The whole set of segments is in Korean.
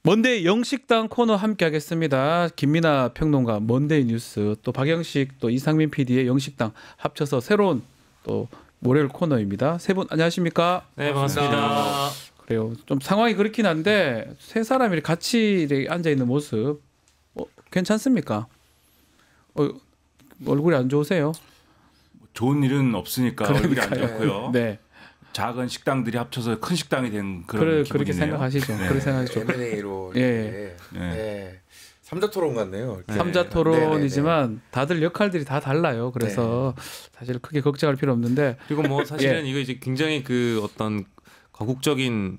먼데이 영식당 코너 함께 하겠습니다. 김민아 평론가 먼데이 뉴스 또 박영식 또 이상민 PD의 영식당 합쳐서 새로운 또 월요일 코너입니다. 세 분 안녕하십니까? 네, 반갑습니다. 그래요. 좀 상황이 그렇긴 한데 세 사람이 같이 앉아 있는 모습 괜찮습니까? 얼굴이 안 좋으세요? 좋은 일은 없으니까 얼굴이 안 좋고요. 네. 작은 식당들이 합쳐서 큰 식당이 된 그런 기분이네요. 그렇게 생각하시죠. 네. 그렇게 생각하시죠. M&A로 예. 네. 삼자 토론 같네요. 삼자 토론이지만 다들 역할들이 다 달라요. 그래서 사실 크게 걱정할 필요 없는데 그리고 뭐 사실은 이거 이제 굉장히 그 어떤 거국적인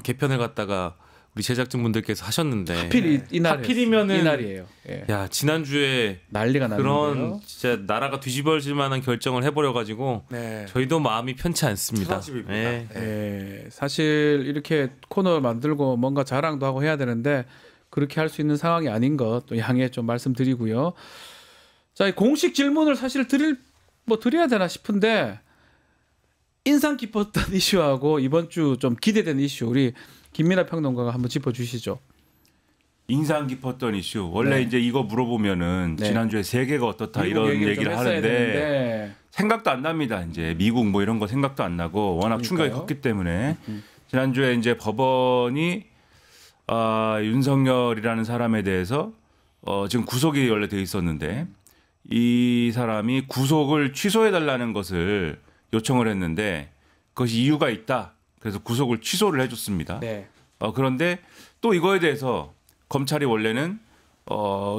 개편을 갖다가 우리 제작진분들께서 하셨는데 하필 하필이면은 이날이에요. 예. 야 지난주에 난리가 그런 났는데요. 진짜 나라가 뒤집어질 만한 결정을 해버려 가지고 네. 저희도 마음이 편치 않습니다. 처집입니다. 네. 예, 사실 이렇게 코너 만들고 뭔가 자랑도 하고 해야 되는데 그렇게 할 수 있는 상황이 아닌 것 또 양해 좀 말씀드리고요. 자, 이 공식 질문을 사실 드려야 되나 싶은데 인상 깊었던 이슈하고 이번 주 좀 기대되는 이슈 우리 김민아 평론가가 한번 짚어주시죠. 인상 깊었던 이슈. 원래 네. 이제 이거 물어보면은 네. 지난주에 세계가 어떻다 이런 얘기를 좀 했어야 하는데 되는데. 생각도 안 납니다. 이제 미국 뭐 이런 거 생각도 안 나고 워낙 충격이 그러니까요. 컸기 때문에 지난주에 이제 법원이 윤석열이라는 사람에 대해서 지금 구속이 원래 돼 있었는데 이 사람이 구속을 취소해 달라는 것을 요청을 했는데 그것이 이유가 있다. 그래서 구속을 취소를 해줬습니다. 네. 그런데 또 이거에 대해서 검찰이 원래는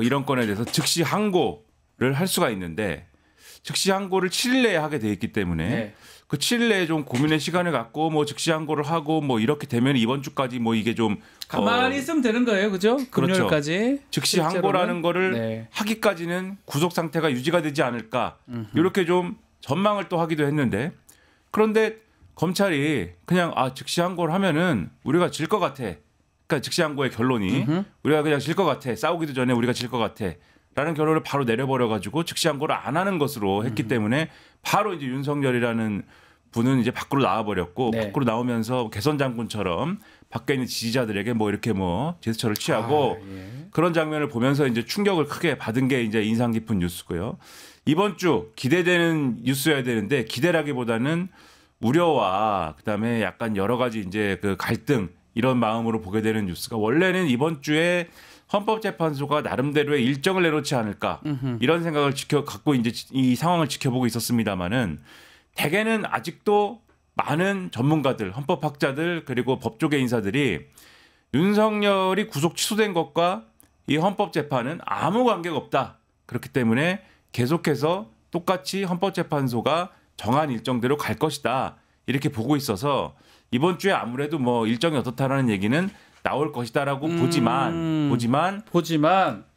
이런 건에 대해서 즉시 항고를 할 수가 있는데 즉시 항고를 7일 내에 하게 돼 있기 때문에 네. 그 7일 내에 좀 고민의 시간을 갖고 뭐 즉시 항고를 하고 뭐 이렇게 되면 이번 주까지 뭐 이게 좀 가만히 있으면 되는 거예요, 그죠? 그렇죠. 금요일까지 즉시 실제로는. 항고라는 거를 네. 하기까지는 구속 상태가 유지가 되지 않을까 이렇게 좀 전망을 또 하기도 했는데 그런데 검찰이 그냥 즉시 항고를 하면은 우리가 질 것 같아. 그러니까 즉시 항고의 결론이 우리가 그냥 질 것 같아. 싸우기도 전에 우리가 질 것 같아. 라는 결론을 바로 내려버려 가지고 즉시 항고를 안 하는 것으로 했기 때문에 바로 이제 윤석열이라는 분은 이제 밖으로 나와 버렸고 네. 밖으로 나오면서 개선 장군처럼 밖에 있는 지지자들에게 뭐 이렇게 뭐 제스처를 취하고 예. 그런 장면을 보면서 이제 충격을 크게 받은 게 이제 인상 깊은 뉴스고요. 이번 주 기대되는 뉴스여야 되는데 기대라기보다는 우려와 그다음에 약간 여러 가지 이제 그 갈등 이런 마음으로 보게 되는 뉴스가 원래는 이번 주에 헌법재판소가 나름대로의 일정을 내놓지 않을까 이런 생각을 갖고 이제 이 상황을 지켜보고 있었습니다만은 대개는 아직도 많은 전문가들, 헌법학자들 그리고 법조계 인사들이 윤석열이 구속 취소된 것과 이 헌법재판은 아무 관계가 없다. 그렇기 때문에 계속해서 똑같이 헌법재판소가 정한 일정대로 갈 것이다. 이렇게 보고 있어서 이번 주에 아무래도 뭐 일정이 어떻다라는 얘기는 나올 것이다라고 보지만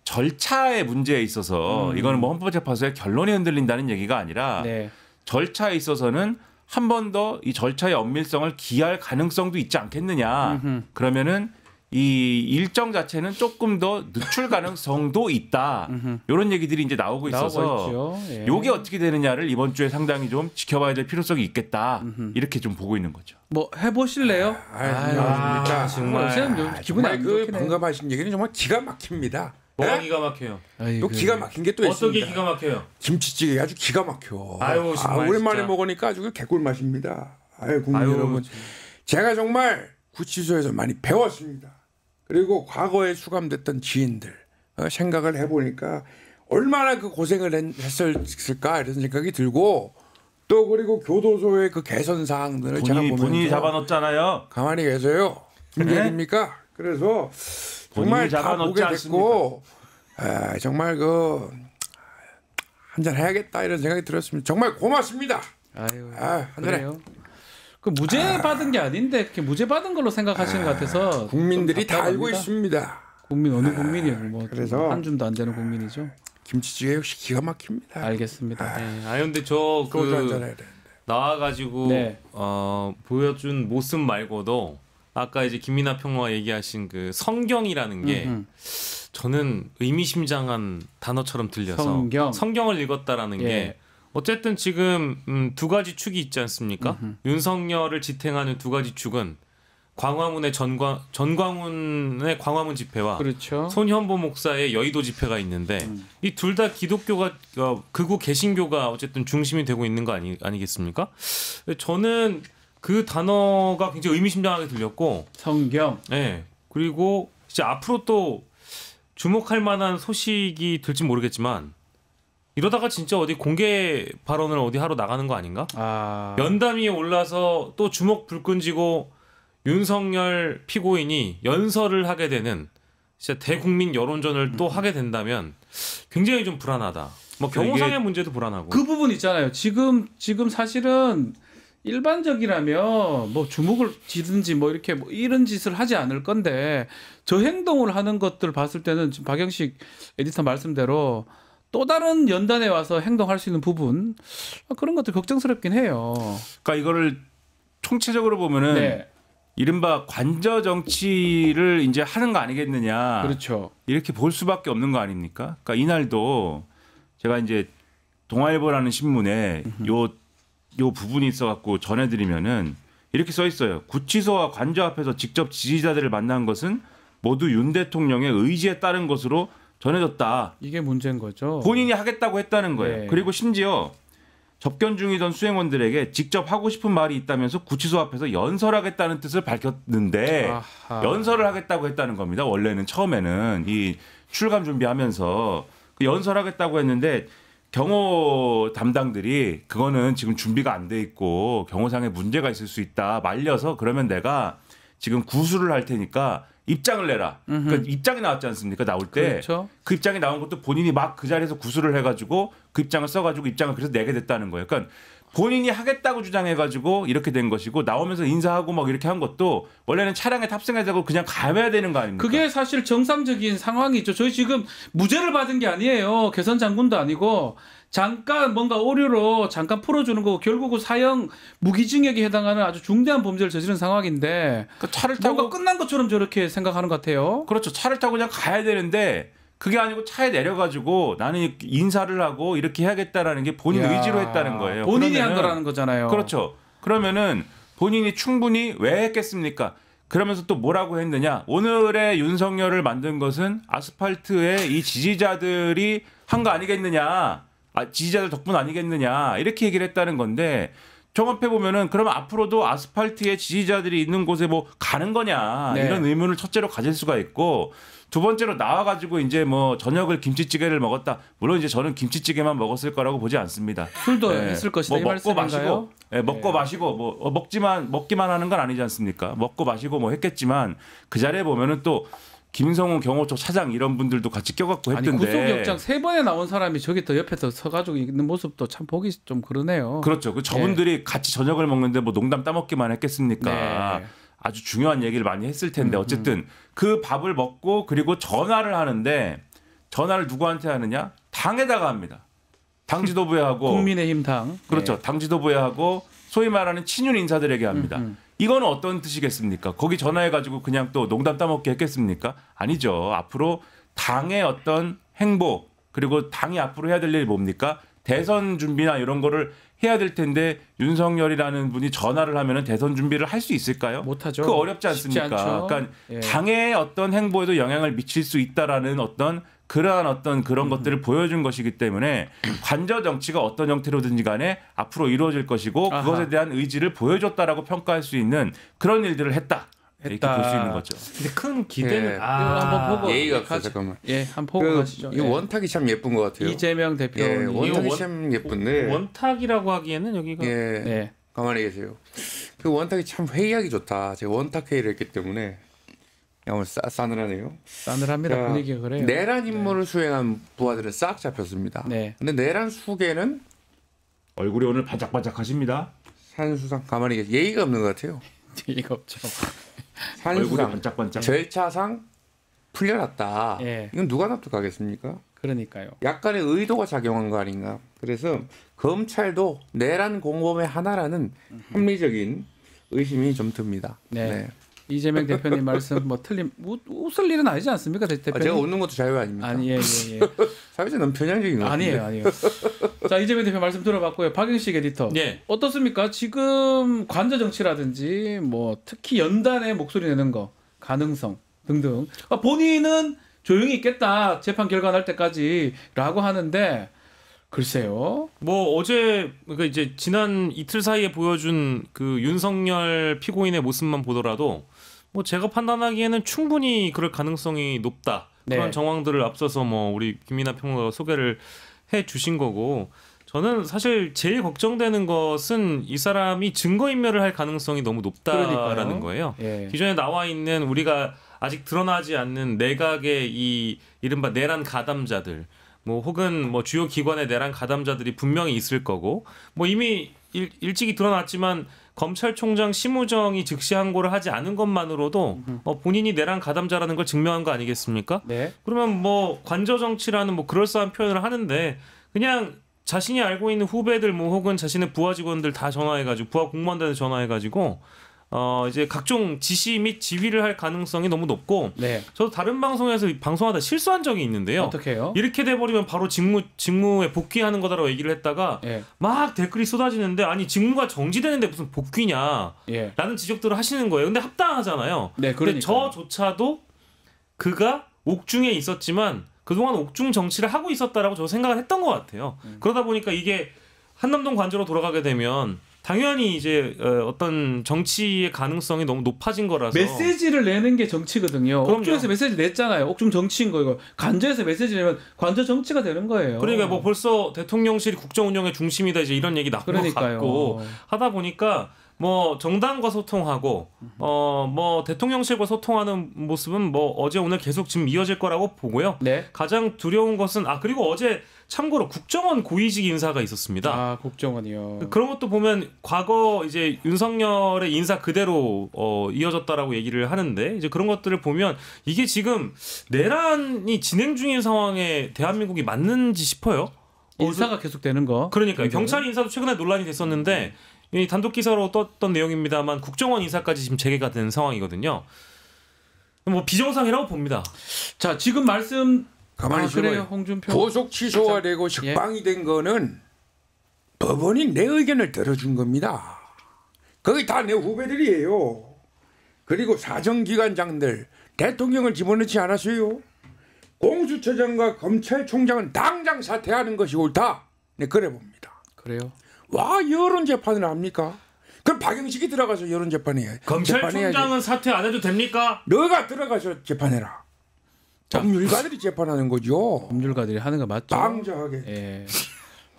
절차의 문제에 있어서 이거는 뭐 헌법재판소의 결론이 흔들린다는 얘기가 아니라 네. 절차에 있어서는 한 번 더 이 절차의 엄밀성을 기할 가능성도 있지 않겠느냐. 그러면은 이 일정 자체는 조금 더 늦출 가능성도 있다. 이런 얘기들이 이제 나오고 있어서 예. 이게 어떻게 되느냐를 이번 주에 상당히 좀 지켜봐야 될 필요성이 있겠다. 이렇게 좀 보고 있는 거죠. 뭐 해보실래요? 정말 기분이 안 그 좋긴 해요. 방금하신 얘기는 정말 기가 막힙니다. 뭐가 네? 기가 막혀요? 또 기가 막힌 게 또 어떻게 있습니다. 기가 막혀요? 김치찌개 아주 기가 막혀. 아유, 정말 오랜만에 진짜. 먹으니까 아주 개꿀 맛입니다. 국민 여러분, 제가 정말 구치소에서 많이 배웠습니다. 그리고 과거에 수감됐던 지인들 생각을 해보니까 얼마나 그 고생을 했을까 이런 생각이 들고 또 그리고 교도소의 그 개선 사항들을 제가 보면서 본인이 잡아놓잖아요. 가만히 계세요. 문제입니까? 그래서 정말 본인이 다 잡아놓지 보게 됐고 정말 그 한잔 해야겠다 이런 생각이 들었습니다. 정말 고맙습니다. 아유, 한잔해. 그래요. 그 무죄 받은 게 아닌데 그렇게 무죄 받은 걸로 생각하시는 것 같아서 국민들이 다 알고 답답합니다. 있습니다. 국민 어느 국민이에요? 뭐 그래서 한 줌도 안 되는 국민이죠. 김치찌개 역시 기가 막힙니다. 알겠습니다. 네. 근데 저 소주 한잔 그 해야 되는데. 나와가지고 네. 보여준 모습 말고도 아까 이제 김민아 평론가 얘기하신 그 성경이라는 게 저는 의미심장한 단어처럼 들려서 성경을 읽었다라는 예. 게 어쨌든 지금 두 가지 축이 있지 않습니까? 윤석열을 지탱하는 두 가지 축은 광화문의 전광훈의 광화문 집회와 그렇죠. 손현보 목사의 여의도 집회가 있는데 이 둘 다 기독교가 극우 개신교가 어쨌든 중심이 되고 있는 거 아니겠습니까? 저는 그 단어가 굉장히 의미심장하게 들렸고 성경. 네. 그리고 이제 앞으로 또 주목할 만한 소식이 될지 모르겠지만 이러다가 진짜 어디 공개 발언을 어디 하러 나가는 거 아닌가? 연담위에 올라서 또 주먹 불 끈지고 윤석열 피고인이 연설을 하게 되는 진짜 대국민 여론전을 또 하게 된다면 굉장히 좀 불안하다. 뭐 경호상의 문제도 불안하고. 그 부분 있잖아요. 지금 사실은 일반적이라면 뭐 주먹을 쥐든지 뭐 이렇게 뭐 이런 짓을 하지 않을 건데 저 행동을 하는 것들 봤을 때는 지금 박영식 에디터 말씀대로 또 다른 연단에 와서 행동할 수 있는 부분 그런 것들 걱정스럽긴 해요. 그러니까 이거를 총체적으로 보면은 네. 이른바 관저 정치를 이제 하는 거 아니겠느냐. 그렇죠. 이렇게 볼 수밖에 없는 거 아닙니까? 그러니까 이날도 제가 이제 동아일보라는 신문에 요 부분이 있어갖고 전해드리면은 이렇게 써 있어요. 구치소와 관저 앞에서 직접 지지자들을 만난 것은 모두 윤 대통령의 의지에 따른 것으로 전해졌다. 이게 문제인 거죠. 본인이 하겠다고 했다는 거예요. 네. 그리고 심지어 접견 중이던 수행원들에게 직접 하고 싶은 말이 있다면서 구치소 앞에서 연설하겠다는 뜻을 밝혔는데 아하. 연설을 하겠다고 했다는 겁니다. 원래는 처음에는 이 출감 준비하면서 그 연설하겠다고 했는데 경호 담당들이 그거는 지금 준비가 안 돼 있고 경호상에 문제가 있을 수 있다 말려서 그러면 내가 지금 구술을 할 테니까 입장을 내라. 그러니까 입장이 나왔지 않습니까? 나올 때. 그렇죠. 그 입장이 나온 것도 본인이 막 그 자리에서 구술을 해가지고 그 입장을 써가지고 입장을 그래서 내게 됐다는 거예요. 그러니까 본인이 하겠다고 주장해가지고 이렇게 된 것이고 나오면서 인사하고 막 이렇게 한 것도 원래는 차량에 탑승해야 되고 그냥 가야 되는 거 아닙니까? 그게 사실 정상적인 상황이죠. 저희 지금 무죄를 받은 게 아니에요. 개선 장군도 아니고 잠깐 뭔가 오류로 잠깐 풀어주는 거고 결국은 사형 무기징역에 해당하는 아주 중대한 범죄를 저지른 상황인데 그 차를 타고 뭔가 끝난 것처럼 저렇게 생각하는 것 같아요. 그렇죠. 차를 타고 그냥 가야 되는데 그게 아니고 차에 내려가지고 나는 인사를 하고 이렇게 해야겠다라는 게 본인 이야, 의지로 했다는 거예요. 본인이 한 그러면은 거라는 거잖아요. 그렇죠. 그러면은 본인이 충분히 왜 했겠습니까? 그러면서 또 뭐라고 했느냐? 오늘의 윤석열을 만든 것은 아스팔트에 이 지지자들이 한 거 아니겠느냐? 지지자들 덕분 아니겠느냐? 이렇게 얘기를 했다는 건데 종합해 보면은 그러면 앞으로도 아스팔트에 지지자들이 있는 곳에 뭐 가는 거냐? 네. 이런 의문을 첫째로 가질 수가 있고 두 번째로 나와가지고 이제 뭐 저녁을 김치찌개를 먹었다. 물론 이제 저는 김치찌개만 먹었을 거라고 보지 않습니다. 술도 네. 있을 것이다. 뭐 이 먹고 말씀인가요? 마시고, 네, 먹고 마시고 뭐 먹기만 하는 건 아니지 않습니까? 먹고 마시고 뭐 했겠지만 그 자리에 보면은 또 김성훈 경호처 차장 이런 분들도 같이 껴갖고 했던데. 아니 구속영장 3번에 나온 사람이 저기 더 옆에서 서가지고 있는 모습도 참 보기 좀 그러네요. 그렇죠. 그 저분들이 같이 저녁을 먹는데 뭐 농담 따먹기만 했겠습니까? 네. 아주 중요한 얘기를 많이 했을 텐데 어쨌든 그 밥을 먹고 그리고 전화를 하는데 전화를 누구한테 하느냐? 당에다가 합니다. 당 지도부에 하고 국민의힘 당. 그렇죠. 네. 당 지도부에 하고 소위 말하는 친윤 인사들에게 합니다. 이거는 어떤 뜻이겠습니까? 거기 전화해가지고 그냥 또 농담 따먹기 했겠습니까? 아니죠. 앞으로 당의 어떤 행보 그리고 당이 앞으로 해야 될 일이 뭡니까? 대선 준비나 이런 거를 해야 될 텐데 윤석열이라는 분이 전화를 하면은 대선 준비를 할 수 있을까요? 못하죠. 그 어렵지 쉽지 않습니까? 않죠. 그러니까 예. 당의 어떤 행보에도 영향을 미칠 수 있다라는 어떤 그러한 어떤 그런 것들을 보여준 것이기 때문에 관저 정치가 어떤 형태로든지 간에 앞으로 이루어질 것이고 아하. 그것에 대한 의지를 보여줬다라고 평가할 수 있는 그런 일들을 했다. 이렇게 볼 수 있는 거죠. 근데 큰 기대는 예. 이거 한번 보고 예의가 없어 가시- 잠깐만. 예, 한번 보고 가시죠. 이 예. 원탁이 참 예쁜 것 같아요. 이재명 대표. 예, 원탁이 원- 참 예쁜데. 원탁이라고 하기에는 여기가 예, 네. 가만히 계세요. 그 원탁이 참 회의하기 좋다. 제가 원탁 회의를 했기 때문에 오늘 싸늘하네요. 싸늘합니다. 자, 분위기가 그래요. 내란 임무를 수행한 부하들은 싹 잡혔습니다. 네. 근데 내란 수계는 얼굴이 오늘 반짝반짝하십니다. 산수상 가만히 계세요. 예의가 없는 것 같아요. 이거 없죠. 얼굴이 산수상 반짝반짝. 절차상 풀려났다. 예. 이건 누가 납득하겠습니까? 그러니까요. 약간의 의도가 작용한 거 아닌가. 그래서 검찰도 내란 공범의 하나라는 합리적인 의심이 좀 듭니다. 네. 이재명 대표님 말씀 뭐 틀림 웃을 일은 아니지 않습니까, 대표님? 제가 웃는 것도 자유 아닙니까? 아니 예. 사회자 너무 편향적인 거 아니에요. 자, 이재명 대표 말씀 들어봤고요. 박영식 에디터. 예. 어떻습니까? 지금 관저 정치라든지 뭐 특히 연단에 목소리 내는 거 가능성 등등. 본인은 조용히 있겠다. 재판 결과 날 때까지라고 하는데 글쎄요. 뭐 어제 그러니까 이제 지난 이틀 사이에 보여준 그 윤석열 피고인의 모습만 보더라도 뭐 제가 판단하기에는 충분히 그럴 가능성이 높다. 그런 네. 정황들을 앞서서 뭐 우리 김민하 평론가가 소개를 해 주신 거고 저는 사실 제일 걱정되는 것은 이 사람이 증거인멸을 할 가능성이 너무 높다라는 그러니까요. 거예요. 예. 기존에 나와 있는 우리가 아직 드러나지 않는 내각의 이 이른바 내란 가담자들 뭐 혹은 뭐 주요 기관의 내란 가담자들이 분명히 있을 거고 뭐 이미 일찍이 드러났지만 검찰총장 심우정이 즉시 항고를 하지 않은 것만으로도 본인이 내란 가담자라는 걸 증명한 거 아니겠습니까? 네. 그러면 뭐 관저 정치라는 뭐 그럴싸한 표현을 하는데 그냥 자신이 알고 있는 후배들 뭐 혹은 자신의 부하 직원들 다 전화해가지고 부하 공무원들한테 전화해가지고 이제 각종 지시 및 지휘를 할 가능성이 너무 높고 네. 저도 다른 방송에서 방송하다 실수한 적이 있는데요. 어떻게 해요? 이렇게 돼버리면 바로 직무에 복귀하는 거다라고 얘기를 했다가 예. 막 댓글이 쏟아지는데 아니 직무가 정지되는데 무슨 복귀냐 예. 라는 지적들을 하시는 거예요. 근데 합당하잖아요. 네, 근데 그러니까요. 저조차도 그가 옥중에 있었지만 그동안 옥중 정치를 하고 있었다라고 저 생각을 했던 것 같아요. 그러다 보니까 이게 한남동 관저로 돌아가게 되면 당연히 이제 어떤 정치의 가능성이 너무 높아진 거라서 메시지를 내는 게 정치거든요. 그럼요. 옥중에서 메시지 냈잖아요. 옥중 정치인 거 이거. 관저에서 메시지 내면 관저 정치가 되는 거예요. 그러니까 뭐 벌써 대통령실이 국정 운영의 중심이다 이제 이런 얘기 나온 것 그러니까요. 같고 하다 보니까 뭐 정당과 소통하고 뭐 대통령실과 소통하는 모습은 뭐 어제 오늘 계속 지금 이어질 거라고 보고요. 네. 가장 두려운 것은 그리고 어제 참고로 국정원 고위직 인사가 있었습니다. 아, 국정원이요. 그런 것도 보면 과거 이제 윤석열의 인사 그대로 이어졌다라고 얘기를 하는데 이제 그런 것들을 보면 이게 지금 내란이 진행 중인 상황에 대한민국이 맞는지 싶어요. 인사가 계속 되는 거. 그러니까 경찰 인사도 최근에 논란이 됐었는데 이 단독 기사로 떴던 내용입니다만 국정원 인사까지 지금 재개가 된 상황이거든요. 뭐 비정상이라고 봅니다. 자, 지금 말씀 가만히 그래요, 있어봐요. 홍준표. 고속 취소가 되고 석방이 된 거는 법원이 내 의견을 들어준 겁니다. 거기 다 내 후배들이에요. 그리고 사정기관장들 대통령을 집어넣지 않았어요. 공수처장과 검찰총장은 당장 사퇴하는 것이 옳다. 네, 그래 봅니다. 그래요. 와, 여론 재판을 합니까? 그럼 박영식이 들어가서 여론 재판해야. 검찰총장은 사퇴 안 해도 됩니까? 너가 들어가서 재판해라. 법률가들이 재판하는 거죠. 법률가들이 하는 거 맞죠? 방자하게. 예.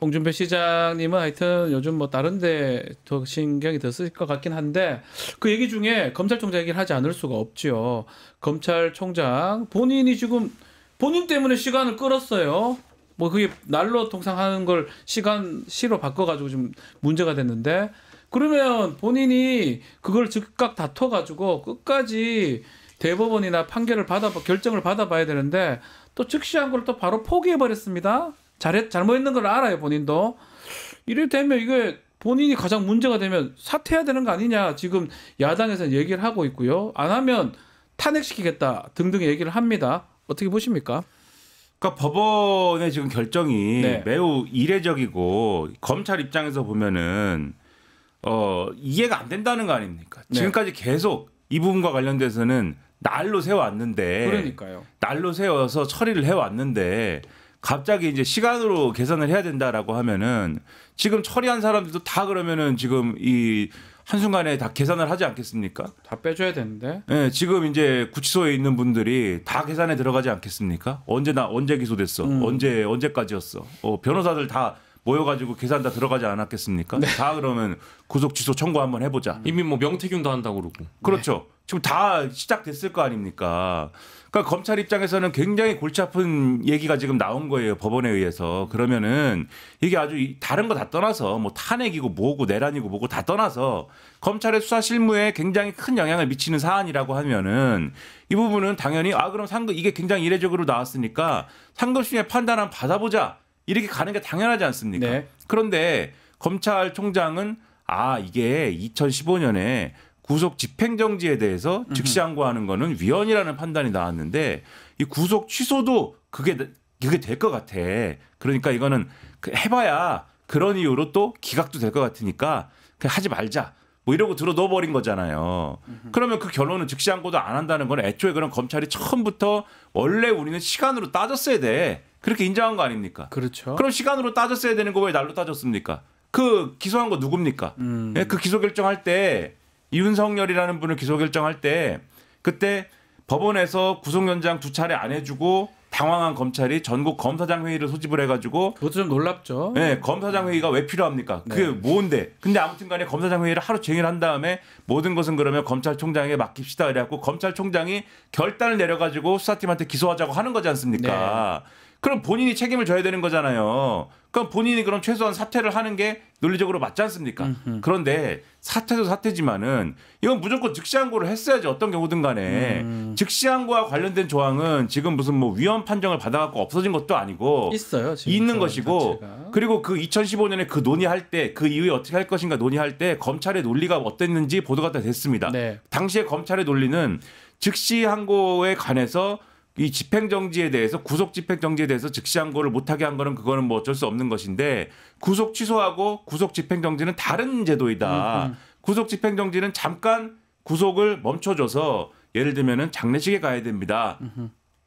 홍준표 시장님은 하여튼 요즘 뭐 다른 데 더 신경이 더 쓸 것 같긴 한데 그 얘기 중에 검찰총장 얘기를 하지 않을 수가 없죠. 검찰총장 본인이 지금 본인 때문에 시간을 끌었어요. 뭐 그게 날로 통상하는 걸 시로 바꿔가지고 좀 문제가 됐는데 그러면 본인이 그걸 즉각 다퉈가지고 끝까지 대법원이나 결정을 받아봐야 되는데 또 즉시한 걸 또 바로 포기해버렸습니다. 잘못했는 걸 알아요, 본인도. 이래 되면 이게 본인이 가장 문제가 되면 사퇴해야 되는 거 아니냐 지금 야당에서는 얘기를 하고 있고요. 안 하면 탄핵시키겠다 등등 얘기를 합니다. 어떻게 보십니까? 그러니까 법원의 지금 결정이 네. 매우 이례적이고 검찰 입장에서 보면은 이해가 안 된다는 거 아닙니까? 네. 지금까지 계속 이 부분과 관련돼서는 날로 세워왔는데 그러니까요. 날로 세워서 처리를 해왔는데 갑자기 이제 시간으로 계산을 해야 된다라고 하면은 지금 처리한 사람들도 다 그러면은 지금 이 한순간에 다 계산을 하지 않겠습니까? 다 빼줘야 되는데. 네, 지금 이제 구치소에 있는 분들이 다 계산에 들어가지 않겠습니까? 언제 기소됐어? 언제까지였어? 변호사들 다 모여가지고 계산 다 들어가지 않았겠습니까? 네. 다 그러면 구속 취소 청구 한번 해보자. 이미 뭐 명태균도 한다고 그러고. 그렇죠. 지금 다 시작됐을 거 아닙니까? 그러니까 검찰 입장에서는 굉장히 골치 아픈 얘기가 지금 나온 거예요. 법원에 의해서. 그러면은 이게 아주 다른 거 다 떠나서 뭐 탄핵이고 뭐고 내란이고 뭐고 다 떠나서 검찰의 수사 실무에 굉장히 큰 영향을 미치는 사안이라고 하면은 이 부분은 당연히 그럼 이게 굉장히 이례적으로 나왔으니까 상급심의 판단 한번 받아보자. 이렇게 가는 게 당연하지 않습니까? 네. 그런데 검찰총장은 이게 2015년에 구속 집행정지에 대해서 즉시 항고하는 거는 위헌이라는 판단이 나왔는데 이 구속 취소도 그게 될 것 같아. 그러니까 이거는 해봐야 그런 이유로 또 기각도 될 것 같으니까 그냥 하지 말자. 뭐 이러고 들어 넣어버린 거잖아요. 그러면 그 결론은 즉시 항고도 안 한다는 건 애초에 그런 검찰이 처음부터 원래 우리는 시간으로 따졌어야 돼. 그렇게 인정한 거 아닙니까? 그렇죠. 그럼 시간으로 따졌어야 되는 거 왜 날로 따졌습니까? 그 기소한 거 누굽니까? 그 기소 결정할 때 윤석열이라는 분을 기소 결정할 때 그때 법원에서 구속연장 2차례 안 해주고 당황한 검찰이 전국 검사장 회의를 소집을 해가지고 그것도 좀 놀랍죠. 네, 검사장 회의가 왜 필요합니까? 그게 뭔데? 근데 아무튼간에 검사장 회의를 하루 종일 한 다음에 모든 것은 그러면 검찰총장에게 맡깁시다. 그래갖고 검찰총장이 결단을 내려가지고 수사팀한테 기소하자고 하는 거지 않습니까? 그럼 본인이 책임을 져야 되는 거잖아요. 그럼 본인이 그럼 최소한 사퇴를 하는 게 논리적으로 맞지 않습니까? 그런데 사퇴도 사퇴지만은 이건 무조건 즉시항고를 했어야지 어떤 경우든 간에 즉시항고와 관련된 조항은 지금 무슨 뭐 위헌 판정을 받아갖고 없어진 것도 아니고 있어요. 지금 있는 것이고 자체가. 그리고 그 2015년에 그 논의할 때 그 이후에 어떻게 할 것인가 논의할 때 검찰의 논리가 어땠는지 보도가 다 됐습니다. 네. 당시에 검찰의 논리는 즉시항고에 관해서 이 집행정지에 대해서 구속 집행정지에 대해서 즉시항고를 못하게 한 거는 그거는 뭐 어쩔 수 없는 것인데 구속 취소하고 구속 집행정지는 다른 제도이다. 구속 집행정지는 잠깐 구속을 멈춰줘서 예를 들면은 장례식에 가야 됩니다.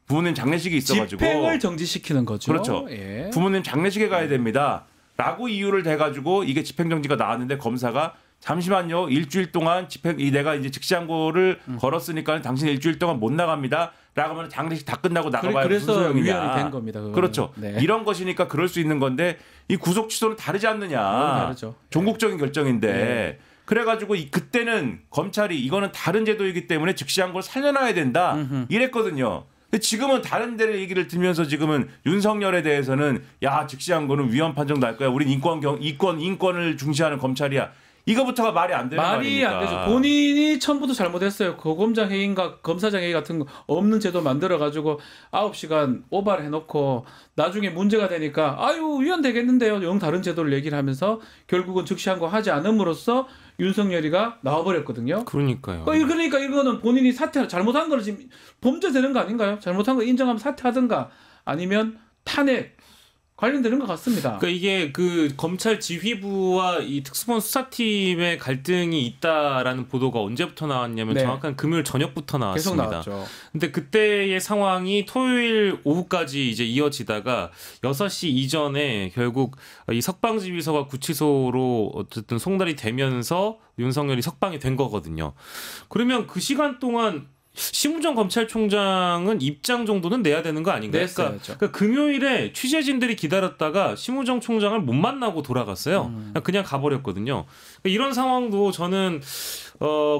부모님 장례식이 있어가지고 집행을 정지시키는 거죠. 그렇죠. 예. 부모님 장례식에 가야 됩니다. 라고 이유를 대가지고 이게 집행정지가 나왔는데 검사가 잠시만요. 일주일 동안 내가 이제 즉시항고를 걸었으니까 당신 일주일 동안 못 나갑니다. 라고 하면 장례식 다 끝나고 나가봐야 무슨 그래서 소용이냐. 위헌이 된 겁니다. 그거는. 그렇죠. 네. 이런 것이니까 그럴 수 있는 건데 이 구속 취소는 다르지 않느냐. 다르죠. 종국적인 결정인데 그래가지고 그때는 검찰이 이거는 다른 제도이기 때문에 즉시항고를 살려놔야 된다. 이랬거든요. 근데 지금은 다른 데를 얘기를 들면서 지금은 윤석열에 대해서는 야 즉시항고는 위헌 판정 날 거야. 우린 인권을 중시하는 검찰이야. 이거부터가 말이 안 되는 말이 말입니까? 안 되죠. 본인이 처음부터 잘못했어요. 고검장 회의인가 검사장 회의 같은 거 없는 제도 만들어 가지고 9시간 오바를 해놓고 나중에 문제가 되니까 아유 위헌 되겠는데요. 영 다른 제도를 얘기를 하면서 결국은 즉시항고 하지 않음으로써 윤석열이가 나와버렸거든요. 그러니까요. 그러니까 이거는 본인이 잘못한 거를 지금 범죄 되는 거 아닌가요? 잘못한 거 인정하면 사퇴하든가 아니면 탄핵 관련되는 것 같습니다. 그러니까 이게 그 검찰 지휘부와 이 특수본 수사팀의 갈등이 있다라는 보도가 언제부터 나왔냐면 네. 정확한 금요일 저녁부터 계속 나왔습니다. 나왔죠. 근데 그때의 상황이 토요일 오후까지 이제 이어지다가 6시 이전에 결국 이 석방지휘소가 구치소로 어쨌든 송달이 되면서 윤석열이 석방이 된 거거든요. 그러면 그 시간 동안 심우정 검찰총장은 입장 정도는 내야 되는 거 아닌가요? 그러니까 금요일에 취재진들이 기다렸다가 심우정 총장을 못 만나고 돌아갔어요. 그냥 가버렸거든요. 그러니까 이런 상황도 저는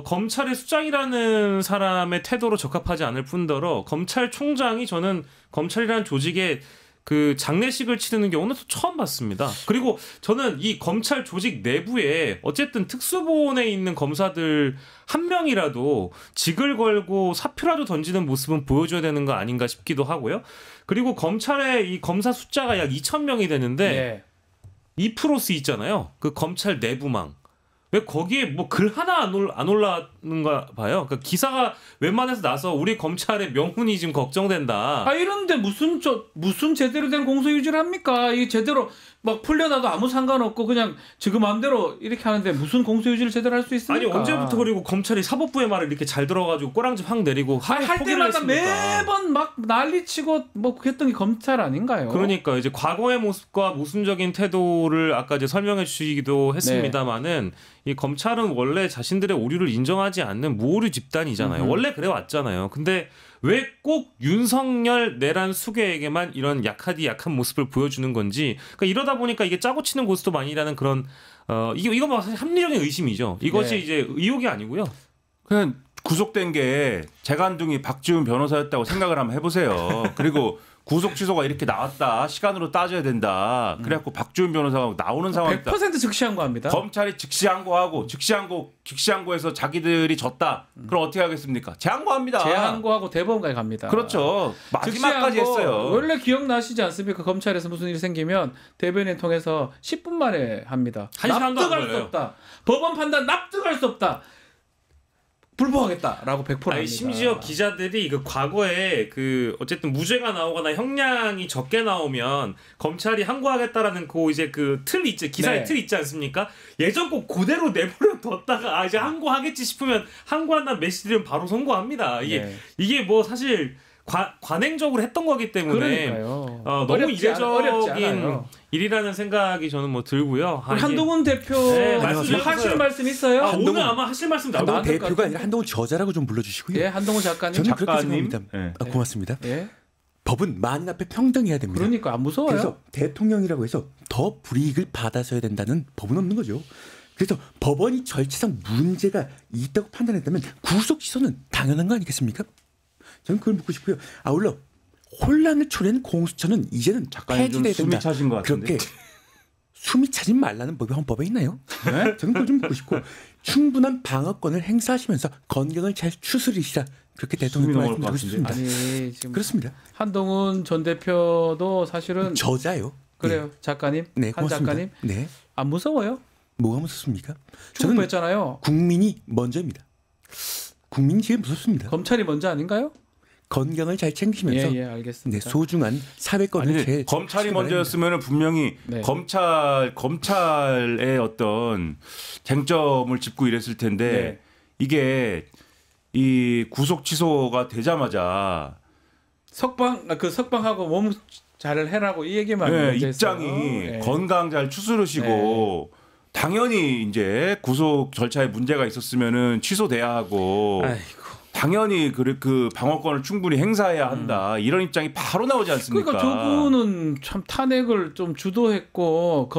검찰의 수장이라는 사람의 태도로 적합하지 않을 뿐더러 검찰총장이 저는 검찰이라는 조직에 그 장례식을 치르는 경우는 또 처음 봤습니다. 그리고 저는 이 검찰 조직 내부에 어쨌든 특수본에 있는 검사들 한 명이라도 직을 걸고 사표라도 던지는 모습은 보여줘야 되는 거 아닌가 싶기도 하고요. 그리고 검찰의 이 검사 숫자가 약 2,000명이 되는데 이 프로스 있잖아요. 그 검찰 내부망. 왜 거기에 뭐 글 하나 안 올라는가 봐요. 그러니까 기사가 웬만해서 나서 우리 검찰의 명분이 지금 걱정된다. 아 이런데 무슨 제대로 된 공소 유지를 합니까? 이 제대로 막 풀려나도 아무 상관없고 그냥 지금 마음대로 이렇게 하는데 무슨 공소 유지를 제대로 할 수 있습니까? 아니 언제부터 그리고 검찰이 사법부의 말을 이렇게 잘 들어가지고 꼬랑지 확 내리고 할 때마다 매번 막 난리치고 뭐 그랬던 게 검찰 아닌가요? 그러니까 이제 과거의 모습과 모순적인 태도를 아까 이제 설명해 주시기도 했습니다만은 이 검찰은 원래 자신들의 오류를 인정하지 않는 무오류 집단이잖아요. 원래 그래 왔잖아요. 근데 왜 꼭 윤석열 내란 수괴에게만 이런 약한 모습을 보여주는 건지. 그러니까 이러다 보니까 이게 짜고 치는 고스톱 아니라는 그런 이거 뭐 사실 합리적인 의심이죠. 이것이 이제 의혹이 아니고요. 그냥 구속된 게 재간둥이 박지훈 변호사였다고 생각을 한번 해보세요. 그리고 구속 취소가 이렇게 나왔다. 시간으로 따져야 된다. 그래갖고 박지훈 변호사가 나오는 상황이다. 100% 즉시항고합니다. 검찰이 즉시항고하고 즉시항고해서 자기들이 졌다. 그럼 어떻게 하겠습니까? 재항고합니다. 재항고하고 대법원까지 갑니다. 그렇죠. 마지막까지 했어요. 원래 기억나시지 않습니까? 검찰에서 무슨 일이 생기면 대변인 통해서 10분 만에 합니다. 한 시간도 안 납득할 수 걸려요. 없다. 법원 판단 납득할 수 없다. 불복하겠다라고 100% 합니다. 심지어 기자들이 그 과거에 그 어쨌든 무죄가 나오거나 형량이 적게 나오면 검찰이 항고하겠다라는 이제 그 틀 있지 기사의 네. 틀 있지 않습니까? 예전 꼭 그대로 내버려 뒀다가 이제 항고하겠지 싶으면 항고한다는 메시지를 바로 선고합니다. 이게 뭐 사실 관행적으로 했던 거기 때문에 너무 이례적인 일이라는 생각이 저는 뭐 들고요. 한동훈 대표 하실 말씀 있어요? 오늘 아마 하실 말씀 나올 한동훈 대표가 아니라 한동훈 저자라고 좀 불러주시고요. 예, 한동훈 작가님. 저는 그렇게 생각합니다. 고맙습니다. 예. 법은 만인 앞에 평등해야 됩니다. 그러니까 안 무서워요. 그래서 대통령이라고 해서 더 불이익을 받아서야 된다는 법은 없는 거죠. 그래서 법원이 절차상 문제가 있다고 판단했다면 구속 취소는 당연한 거 아니겠습니까? 저는 그걸 묻고 싶고요. 아울러 혼란을 초래한 공수처는 이제는 폐지돼야 된다. 숨이 차신 것 같은데. 그렇게 숨이 차지 말라는 법이 헌법에 있나요? 네? 저는 그걸 좀 묻고 싶고 충분한 방어권을 행사하시면서 건강을 잘 추스리시라 그렇게 대통령께 말씀드리고 싶습니다. 아니 지금 그렇습니다. 한동훈 전 대표도 사실은 저자요. 그래요. 네. 작가님, 네, 한 고맙습니다. 작가님. 네. 안 무서워요? 뭐가 무섭습니까? 저는 했잖아요. 국민이 먼저입니다. 국민이 제일 무섭습니다. 검찰이 먼저 아닌가요? 건강을 잘 챙기시면서 예, 알겠습니다. 네, 소중한 사회권을 제일 검찰이 먼저였으면 분명히 네. 검찰의 어떤 쟁점을 짚고 이랬을 텐데 네. 이게 이 구속 취소가 되자마자 석방하고 몸 잘 해라고 이 얘기만 입장이 건강 잘 추스르시고 당연히 이제 구속 절차에 문제가 있었으면은 취소돼야 하고 당연히 그 방어권을 충분히 행사해야 한다 이런 입장이 바로 나오지 않습니까? 그러니까 저분은 참 탄핵을 좀 주도했고